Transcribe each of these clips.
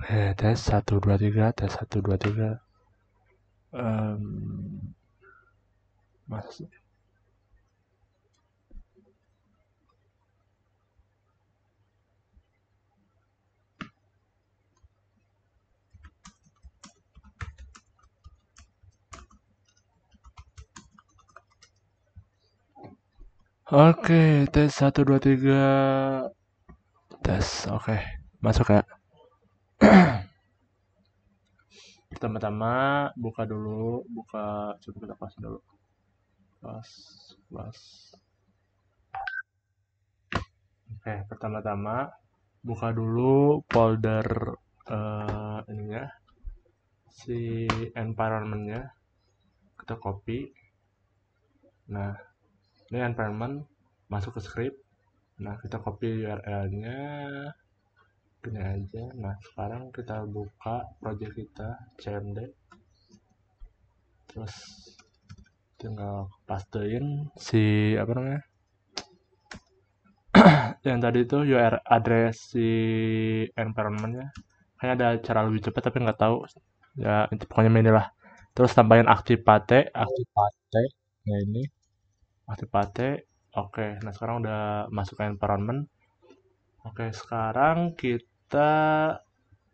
Tes 1 2 3, tes 1 2 3. Mas Oke, tes 1 2 3. Tes. Oke. Masuk ya. Pertama-tama buka dulu, coba kita close dulu. Close. Oke, pertama-tama buka dulu folder ininya, si environment-nya. Kita copy. Nah, ini environment masuk ke script. Nah, kita copy URL-nya gini aja. Nah, sekarang kita buka project kita cmd, terus tinggal pastein si apa namanya yang tadi itu URL address si environment-nya. Kayaknya ada cara lebih cepat tapi nggak tahu ya, itu pokoknya ini lah. Terus tambahin activate. Nah ini activate. Oke, nah sekarang udah masuk ke environment. Oke, sekarang kita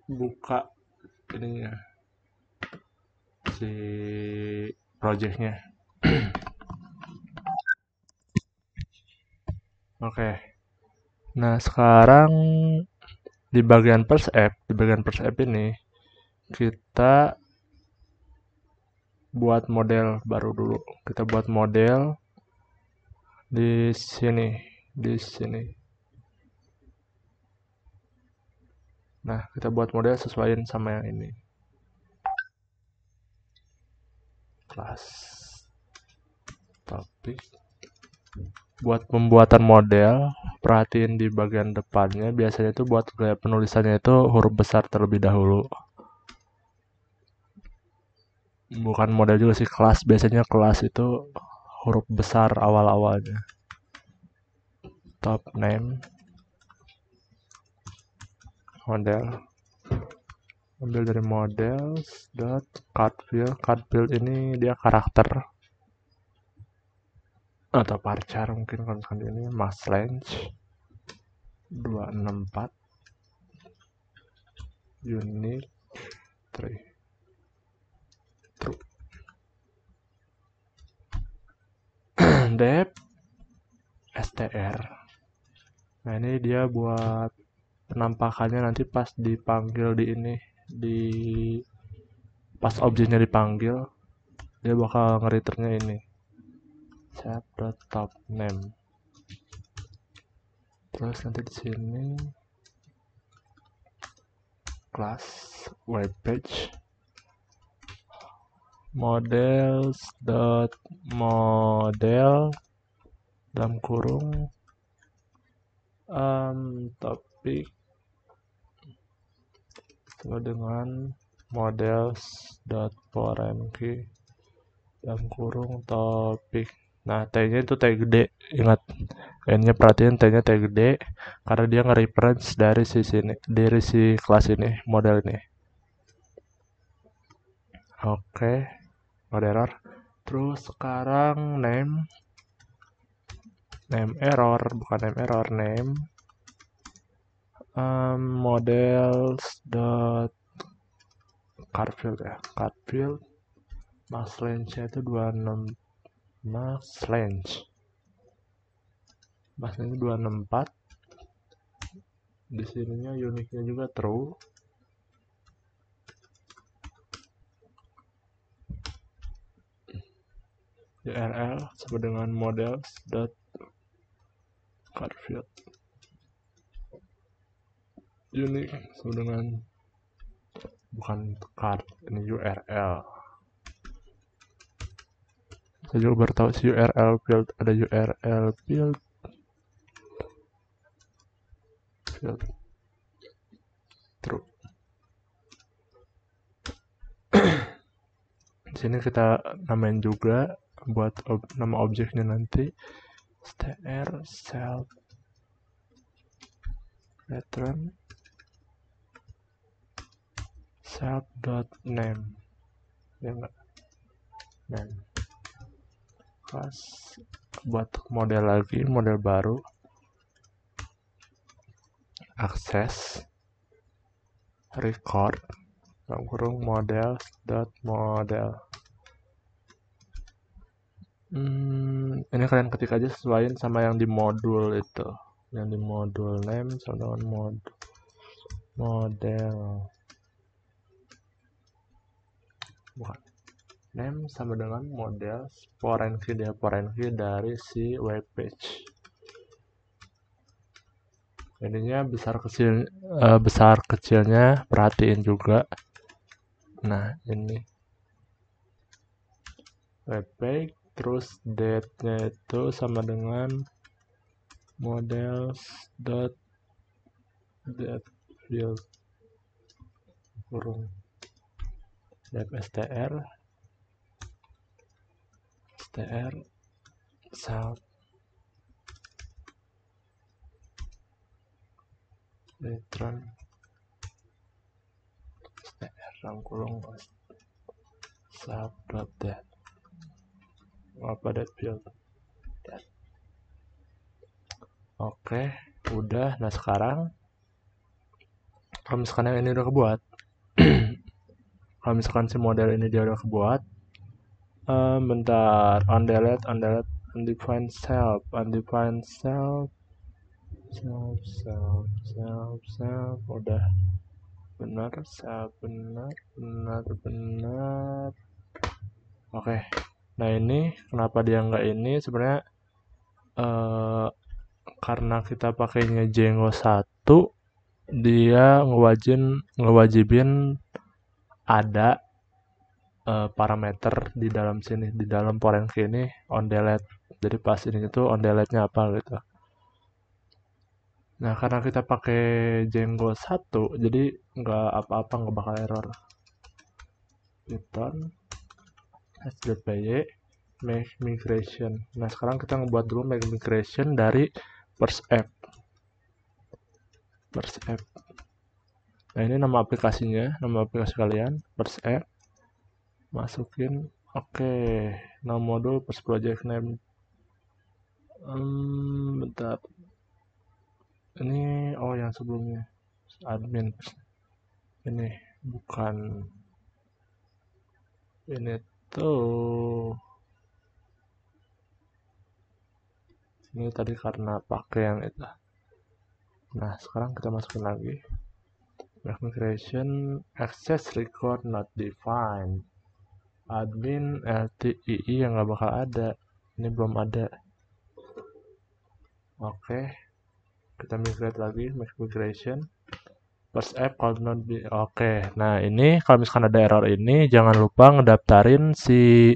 buka ininya, si projectnya. Oke, nah sekarang di bagian first app ini kita buat model baru dulu. Kita buat model di sini. Nah, kita buat model sesuaiin sama yang ini. Kelas. Topik. Buat pembuatan model, perhatiin di bagian depannya, biasanya itu buat gaya penulisannya itu huruf besar terlebih dahulu. Bukan model juga sih, kelas. Biasanya kelas itu huruf besar awal-awalnya. Top name. Model. Ambil dari models dot card field ini dia karakter atau varchar mungkin kalau misalkan ini mass length 264 unique 3 true. Depth str. Nah ini dia buat penampakannya nanti pas dipanggil di ini, di pas objeknya dipanggil dia bakal nge-returnnya ini set.top name. Terus nanti di sini class web page model dalam kurung topik sama dengan models.foreign key dalam kurung topik. Nah, T-nya itu T gede, ingat. N-nya perhatiin T-nya T gede karena dia nge-reference dari si kelas ini, model ini. Oke, ada error. Terus sekarang name error, bukan name models dot cardfield ya, cardfield max length-nya itu 26 max length 264. Di sininya uniknya juga true. URL sama dengan models.cardfield unique sama dengan bukan card, ini URL. Saya juga baru tahu si URL field, ada URL field true. Di sini kita namain juga buat nama objeknya nanti str self return self.name ya enggak name. Pas buat model lagi, model baru, akses record kurung model. Ini kalian ketik aja sesuaiin sama yang di modul itu, yang di modul name sama dengan model. Bukan. Name sama dengan model foreign key dari si web page. Ininya besar kecilnya perhatiin juga. Nah ini web page, terus date-nya itu sama dengan models.date field kurung str self return str kurung self.date apa that field. Oke, udah. Nah sekarang kalau misalkan yang ini udah kebuat kalau misalkan si model ini dia udah kebuat, bentar, undefined self udah benar. Oke. Nah ini kenapa dia nggak ini sebenarnya karena kita pakainya Django 1, dia ngewajibin ada parameter di dalam sini, di dalam foreign key ini on delete. Jadi pas ini itu on delete-nya apa gitu. Nah karena kita pakai Django 1, jadi nggak apa-apa, nggak bakal error. Python s.py make migration. Nah sekarang kita ngebuat dulu make migration dari first app. Nah ini nama aplikasinya, nama aplikasi kalian, first app. Masukin, oke. Nama modul first project name. Bentar. Ini yang sebelumnya admin. Ini bukan ini tuh. Ini tadi karena pakai yang itu. Nah sekarang kita masukin lagi migration access record not defined admin LTII yang nggak bakal ada, ini belum ada. Oke, kita migrate lagi, migration first app called not be. Oke, nah ini kalau misalkan ada error ini jangan lupa ngedaftarin si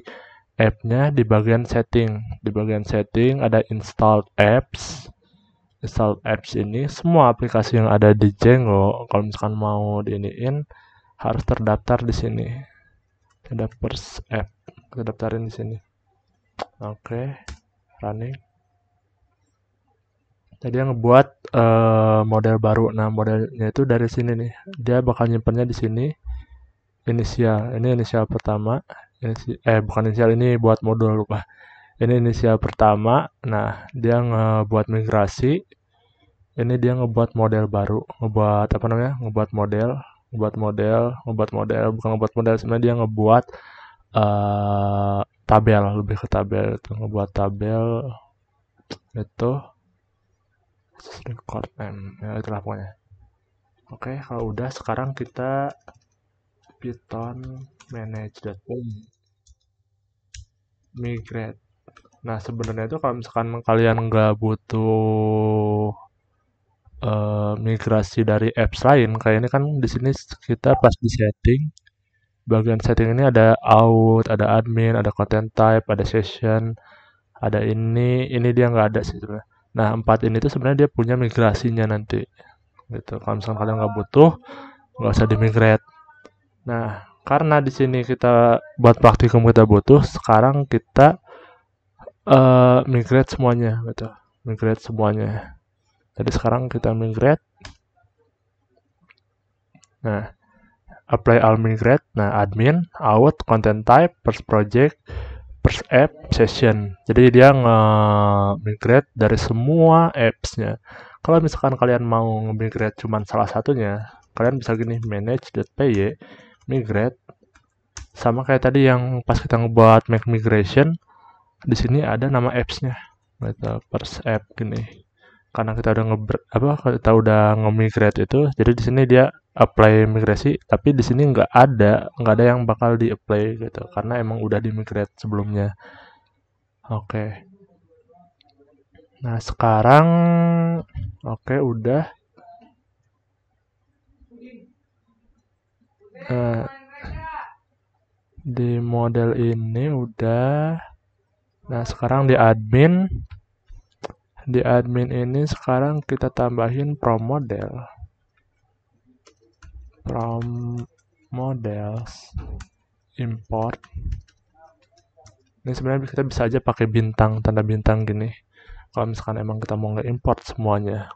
app-nya di bagian setting. Di bagian setting ada installed apps. Installed apps ini semua aplikasi yang ada di Django kalau misalkan mau diiniin harus terdaftar di sini. Ada first app, kita daftarin di sini. Oke, running. Jadi yang ngebuat model baru. Nah modelnya itu dari sini nih. Dia bakal nyimpennya di sini. Inisial. Ini inisial pertama. Bukan inisial, ini buat modul, lupa. Ini inisial pertama. Nah dia ngebuat migrasi. Ini dia ngebuat model baru. Ngebuat apa namanya? Ngebuat model. Bukan ngebuat model. Sebenarnya dia ngebuat tabel, lebih ke tabel itu. Ngebuat tabel itu record name, ya itulah pokoknya. Oke, kalau udah sekarang kita Python manage.py migrate. Nah sebenarnya itu kalau misalkan kalian nggak butuh migrasi dari apps lain, kayak ini kan di sini kita pas di setting, bagian setting ini ada out, ada admin, ada content type, ada session, ada ini dia nggak ada sih sebenarnya. Nah 4 ini tuh sebenarnya dia punya migrasinya nanti gitu. Kalau misalkan kalian nggak butuh, nggak usah dimigrate. Nah karena di sini kita buat praktikum kita butuh, sekarang kita migrate semuanya gitu. Migrate semuanya. Jadi sekarang kita migrate. Nah apply all migrate. Nah, admin, out, content type, first project, first app, session. Jadi dia nge-migrate dari semua apps-nya. Kalau misalkan kalian mau nge-migrate cuma salah satunya, kalian bisa gini, manage.py, migrate. Sama kayak tadi yang pas kita ngebuat make migration, di sini ada nama apps-nya. Gitu, first app gini. Karena kita udah kita udah nge-migrate itu, jadi di sini dia apply migrasi, tapi di sini nggak ada yang bakal di apply gitu, karena emang udah di migrate sebelumnya. Oke. Nah sekarang, oke udah. Di model ini udah. Nah sekarang di admin. Di admin ini sekarang kita tambahin from model. From models import. Ini sebenarnya kita bisa aja pakai bintang, tanda bintang gini. Kalau misalkan emang kita mau nge-import semuanya,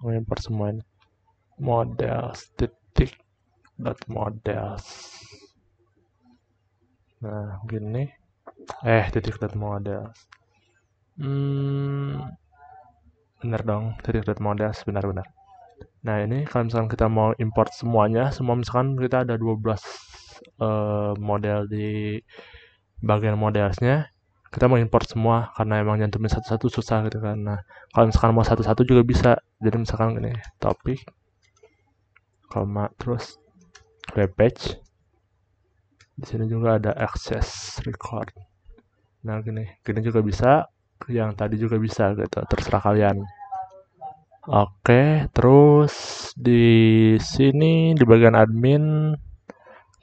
models titik dot models. Nah, gini. Titik dot models. Bener dong, titik dot models, benar-benar. Nah, ini kalau misalkan kita mau import semuanya, misalkan kita ada 12 model di bagian modelsnya, kita mau import semua karena emang nyantumin satu-satu susah gitu kan. Nah, kalau misalkan mau satu-satu juga bisa. Jadi misalkan ini topik, koma, terus web page. Di sini juga ada access record. Nah, gini juga bisa, yang tadi juga bisa gitu, terserah kalian. Oke, terus di sini di bagian admin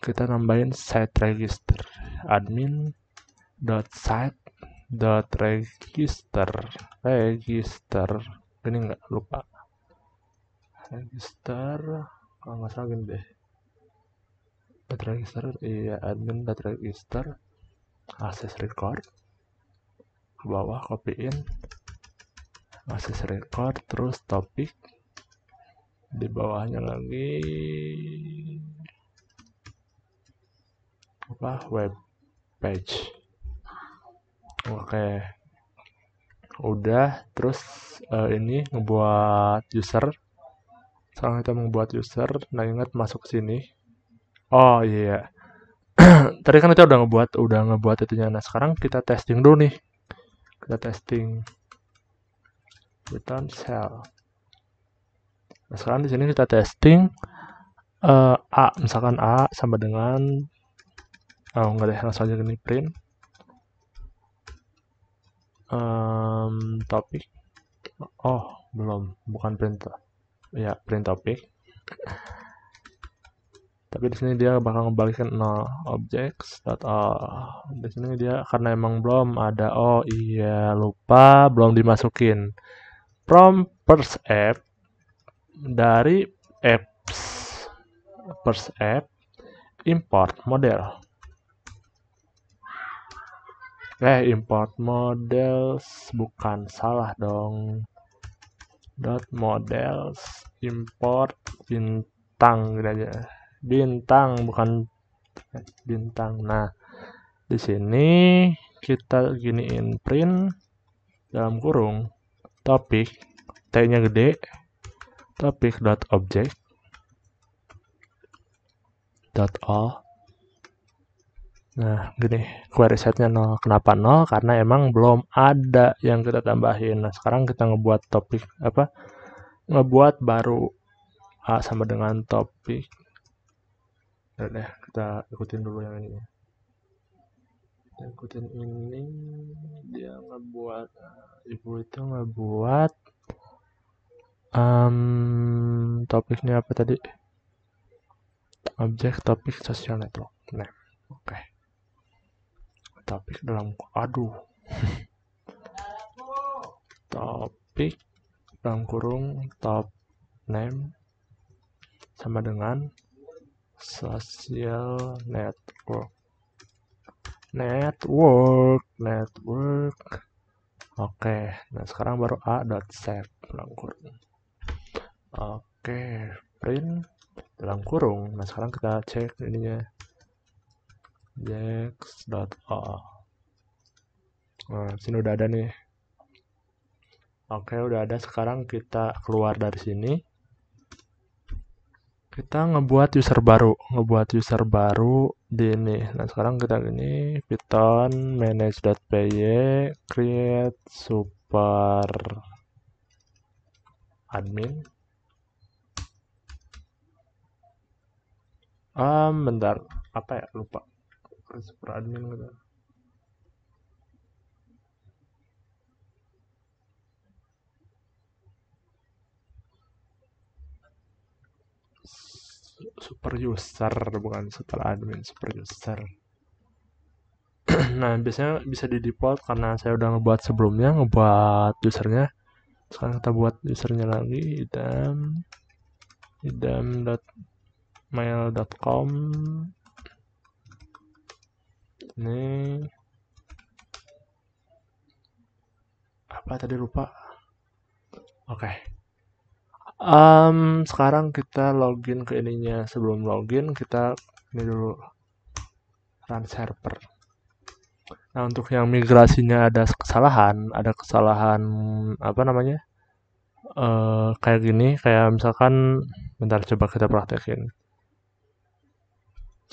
kita nambahin site register. Admin .site .register ini nggak lupa register kalau nggak salah gini deh .register iya admin .register access record ke bawah copyin access record terus topik di bawahnya lagi web page. Oke. Udah, terus ini ngebuat user. Sekarang kita membuat user. Nah, ingat masuk sini. Oh iya. Tadi kan kita udah ngebuat itunya. Nah, sekarang kita testing dulu nih. Kita testing return cell. Nah, sekarang di sini kita testing A, misalkan A sama dengan enggak deh, langsung aja gini print topik. Belum, bukan print. Ya, print topik. Tapi di sini dia bakal ngebalikin 0 objects. Di sini dia karena emang belum ada. Oh iya, lupa belum dimasukin. From first app dari apps first app import model. Import models bukan, salah dong. Models import bintang gitu aja. Bintang bukan bintang. Nah, di sini kita giniin print dalam kurung topik T-nya gede topik .object .all. Nah, gini, query setnya 0. Kenapa 0? Karena emang belum ada yang kita tambahin. Nah, sekarang kita ngebuat topik ngebuat baru A sama dengan topik. Udah, kita ikutin dulu yang ini. Kita ikutin ini, dia ngebuat ibu itu ngebuat topiknya apa tadi? Objek topik social network. Nah, oke. Topik dalam topik dalam kurung top name sama dengan social network. Oke, nah sekarang baru a.set dalam kurung. Oke, print dalam kurung. Nah sekarang kita cek ininya jax.all. Nah sini udah ada nih. Oke udah ada. Sekarang kita keluar dari sini, kita ngebuat user baru di ini. Nah sekarang kita ini python manage.py create super admin. Bentar, apa ya, lupa. Super admin gitu. Super user, bukan super admin, super user. Nah biasanya bisa di default karena saya udah ngebuat sebelumnya, ngebuat usernya. Sekarang kita buat usernya lagi, idam.mail.com. Ini apa tadi, lupa. Oke. Sekarang kita login ke ininya. Sebelum login kita ini dulu, run server. Nah untuk yang migrasinya ada kesalahan apa namanya? Kayak gini, kayak misalkan, bentar coba kita praktekin.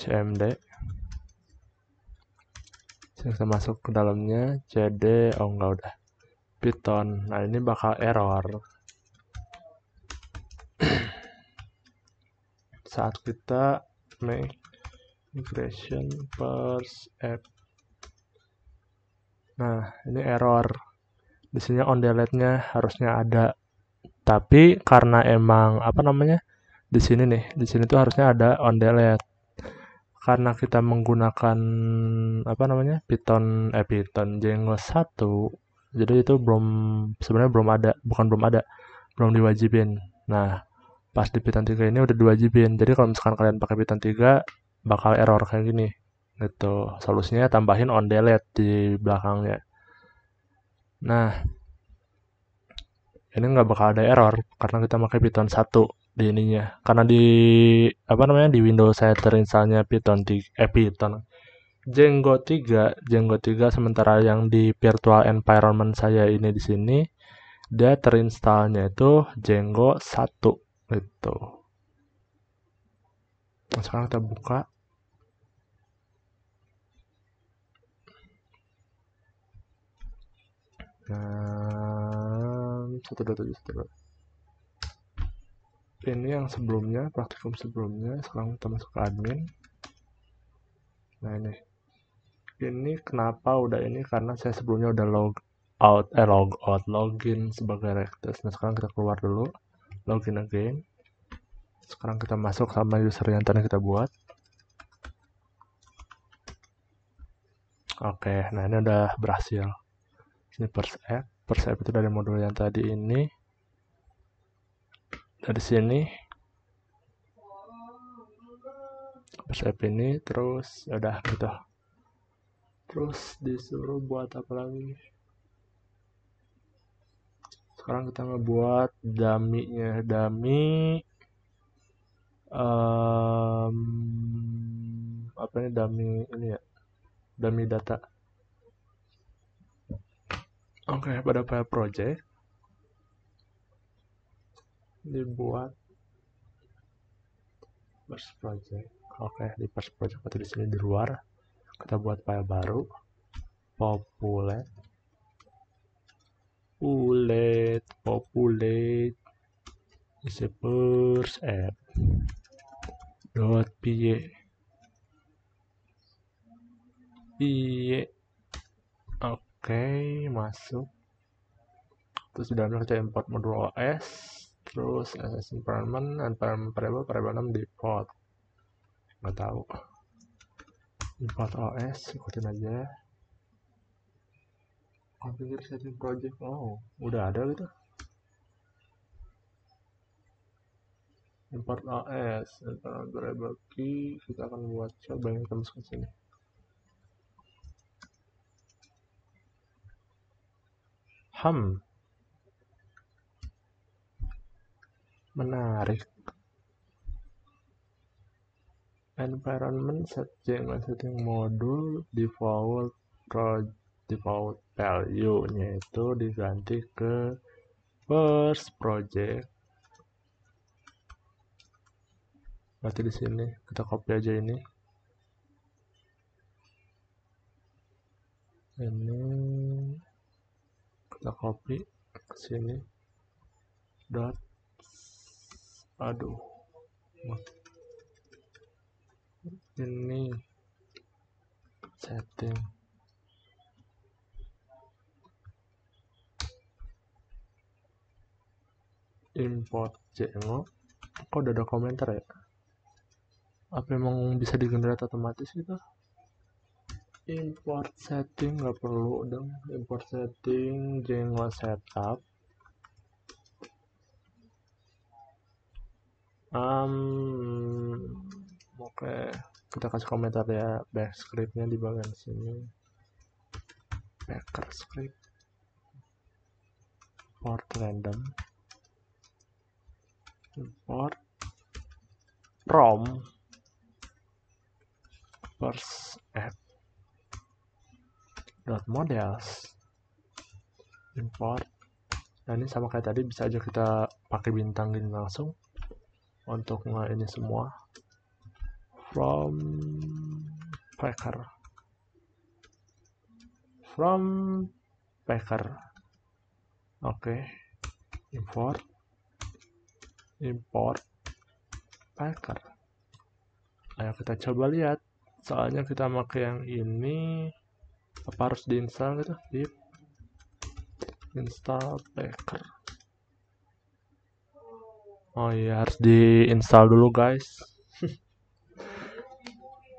cmd, kita masuk ke dalamnya, cd, oh enggak, udah python. Nah ini bakal error saat kita make migration first app. Nah ini error, di sini on delete-nya harusnya ada, tapi karena emang apa namanya, di sini nih, di sini tuh harusnya ada on delete. Karena kita menggunakan apa namanya, Python Django 1, jadi itu sebenarnya belum diwajibin. Nah pas di Python 3 ini udah diwajibin, jadi kalau misalkan kalian pakai Python 3 bakal error kayak gini gitu. Solusinya tambahin on delete di belakangnya. Nah ini nggak bakal ada error karena kita pakai Python 1 di ininya. Karena di apa namanya, di Windows saya terinstallnya Python Django 3, sementara yang di virtual environment saya ini di sini dia terinstallnya itu Django 1 gitu. Nah, sekarang kita buka. Nah, 1.7.1. Ini yang sebelumnya, praktikum sebelumnya. Sekarang kita masuk ke admin. Nah ini kenapa udah ini, karena saya sebelumnya udah login sebagai Rectus. Nah sekarang kita keluar dulu, login again. Sekarang kita masuk sama user yang tadi kita buat. Oke, nah ini udah berhasil. Ini first app itu dari modul yang tadi ini. Dari sini first app ini, terus udah gitu. Terus disuruh buat apa lagi? Sekarang kita ngebuat dummy-nya, apa ini, dummy ini ya, dummy data. Oke, pada file project dibuat first project. Oke, di first project atau di sini di luar kita buat file baru, populate is a first app .py. Oke, masuk. Terus di dalamnya kita import modul OS, terus SS environment variable 6 default. Nggak tahu. Import OS, ikutin aja. Configure setting project, oh udah ada gitu. Import OS, variable key, kita akan buat, coba yang kita masuk ke sini. Menarik. environment setting modul default value nya itu diganti ke first project. Berarti di sini kita copy aja ini kita copy ke sini dot ini setting import jengok. Kok udah ada komentar ya? Apa emang bisa digenerate otomatis gitu? Import setting nggak perlu dong. Import setting Django setup. Oke, kita kasih komentar ya. Back scriptnya di bagian sini. Backer script. Import random. Import from first app dot models import. Nah ini sama kayak tadi, bisa aja kita pakai bintang gini langsung untuk ini semua. From packer. Oke. Import packer. Ayo kita coba lihat. Soalnya kita pakai yang ini, apa harus diinstal gitu? Pip install packer. Oh iya, harus diinstal dulu guys.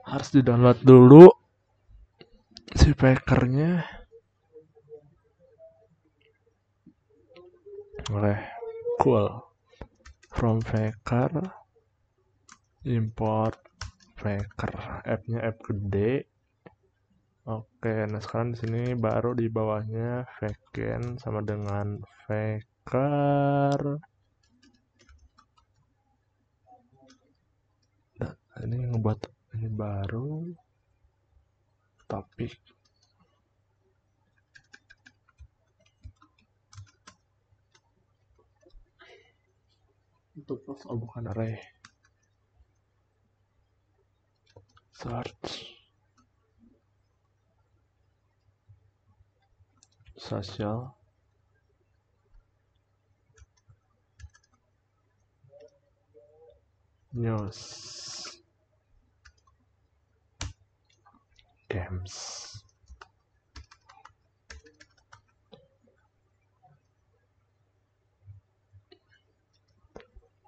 Harus di-download dulu si packernya. Oke, cool. From packer import packer. App-nya app gede. Oke, nah sekarang di sini baru di bawahnya backend sama dengan packer. Nah, ini ngebuat ini baru topik. Itu post, oh bukan array. Search social news games.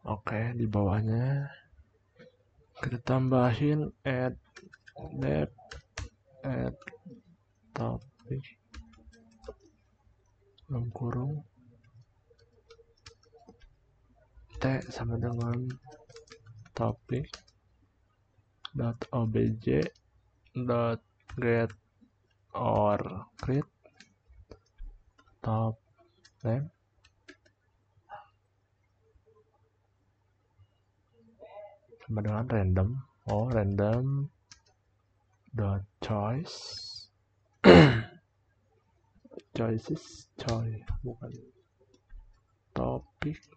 Oke, di bawahnya kita tambahin add topic dalam kurung t sama dengan topic .obj .get or create top name sama dengan random. Random dot choice bukan topics.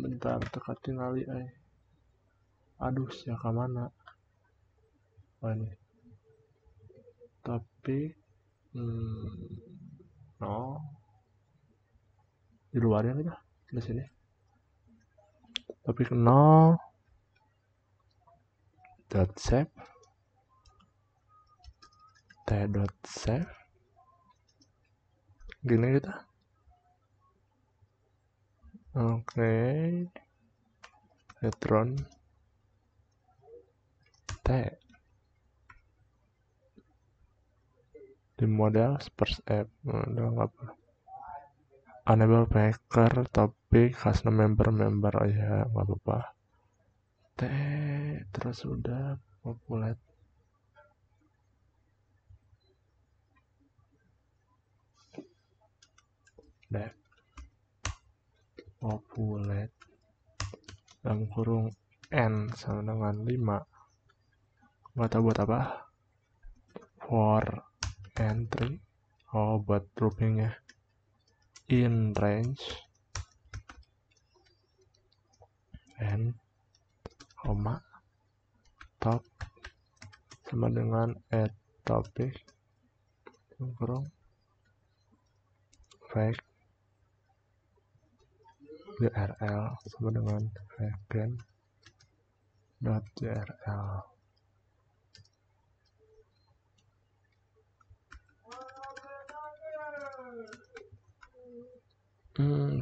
Bentar, tekan tinggali aduh, siapa mana? Ini topik di luarnya gitu di sini. Topik 0 dot save t.save gini gitu. Oke, retron t di model first app. Udah apa? Enable packer topik custom member ya, nggak apa-apa. T terus udah populate populate dalam kurung n sama dengan 5. Nggak tahu buat apa. For entry, oh buat groupingnya. In range n, koma, top sama dengan add topic kurung fake URL sama dengan vegan.url.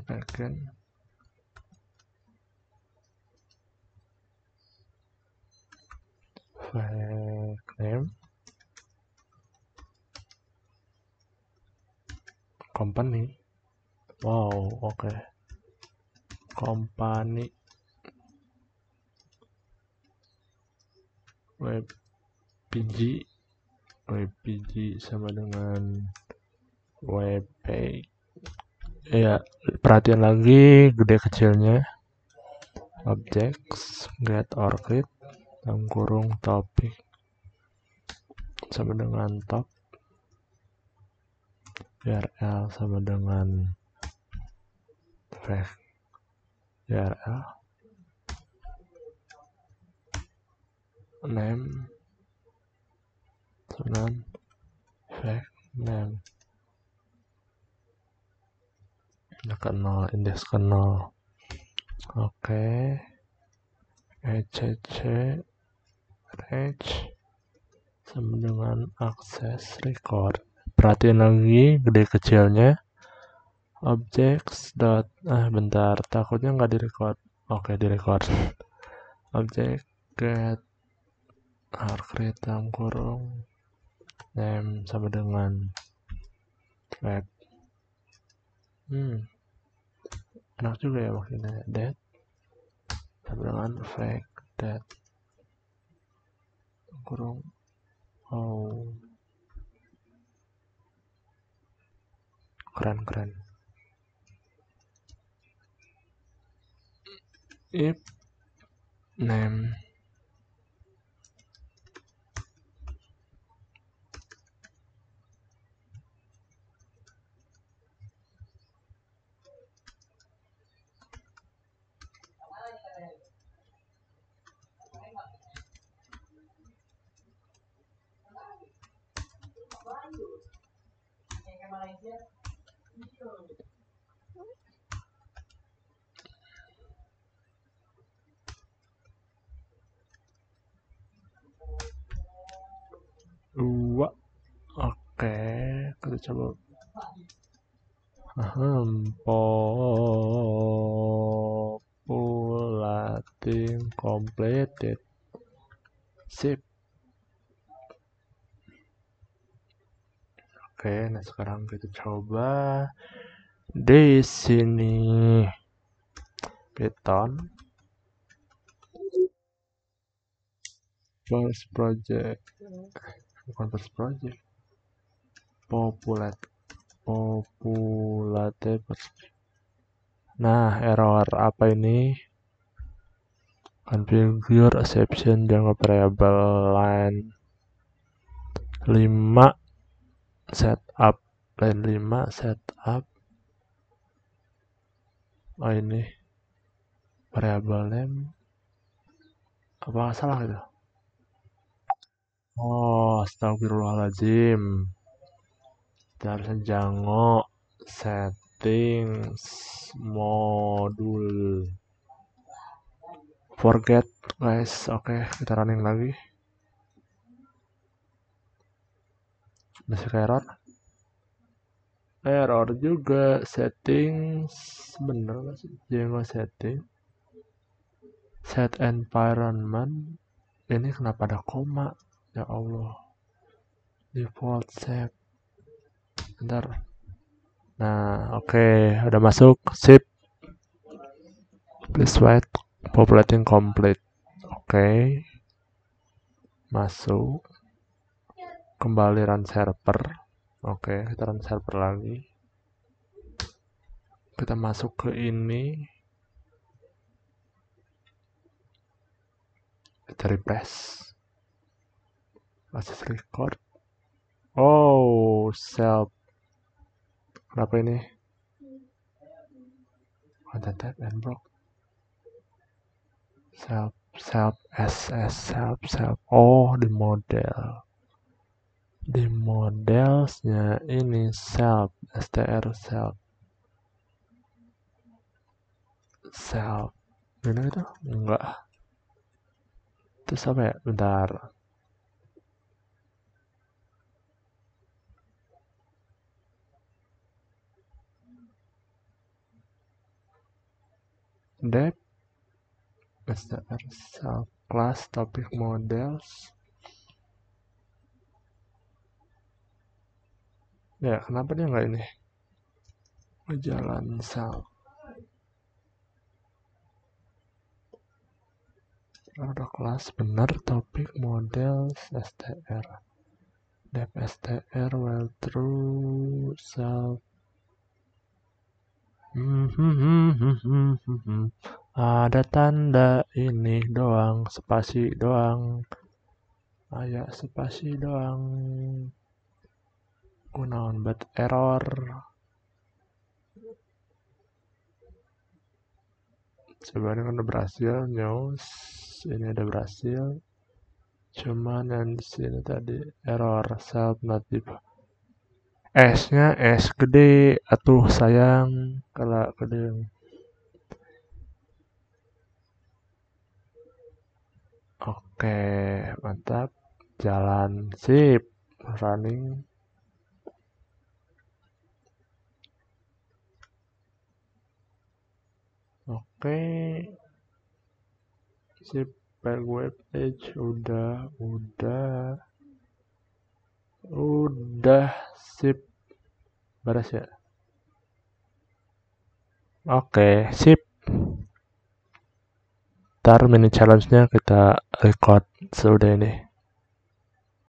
Vegan fake name company. Wow, oke. Company webpg sama dengan webpage. Ya, perhatian lagi gede kecilnya. Objects get or create dalam kurung topik sama dengan top, URL sama dengan fake URL, name sama dengan fake name. Kenal index kenal. Oke. ECC range sama dengan access record. Perhatiin lagi gede kecilnya. Objects dot bentar, takutnya nggak direcord. Oke, direcord. Object get create dalam kurung name sama dengan web. Enak juga ya maksudnya. That sama dengan fake that kurung. Oh, keren. If name dua. Oke, kita coba. Populating completed. Sip. Oke, nah sekarang kita coba di sini Python first project, bukan first project, populate. Nah, error apa ini? Configure exception Django variable line 5 setup line 5 setup. Oh ini variable name apa salah gitu? Oh, astagfirullahaladzim. Kita harusnya Django settings modul. Forget guys. Oke, kita running lagi. Masih error juga. Settings bener gak sih? Django setting set environment. Ini kenapa ada koma? Ya Allah. Default set. Bentar. Nah, oke, udah masuk. Sip. Please wait. Populating complete. Oke. Masuk. Kembali run server. Oke, kita run server lagi. Kita masuk ke ini. Kita refresh. Masih record. Oh, self. Kenapa ini? Content type and block. Self, self. Oh, di model. Di modelsnya ini self, str self. Self. Benar itu? Enggak. Terus apa ya? Bentar. Dep str self class topic models. Ya, kenapa dia nggak ini? Jalan self. Ada kelas benar topik model str. Dep str well true self. Ada tanda ini doang, spasi doang. Aya spasi doang. Kunaon bet error. Sebenarnya kan udah berhasil news. Ini ada berhasil. Cuman yang di sini tadi error self native. S-nya S gede, atuh sayang kalau gede. Oke, mantap. Jalan sip, running. Oke. Sip, back web page udah sip. Beres ya. Oke, sip. Ntar mini challenge-nya kita record sudah ini.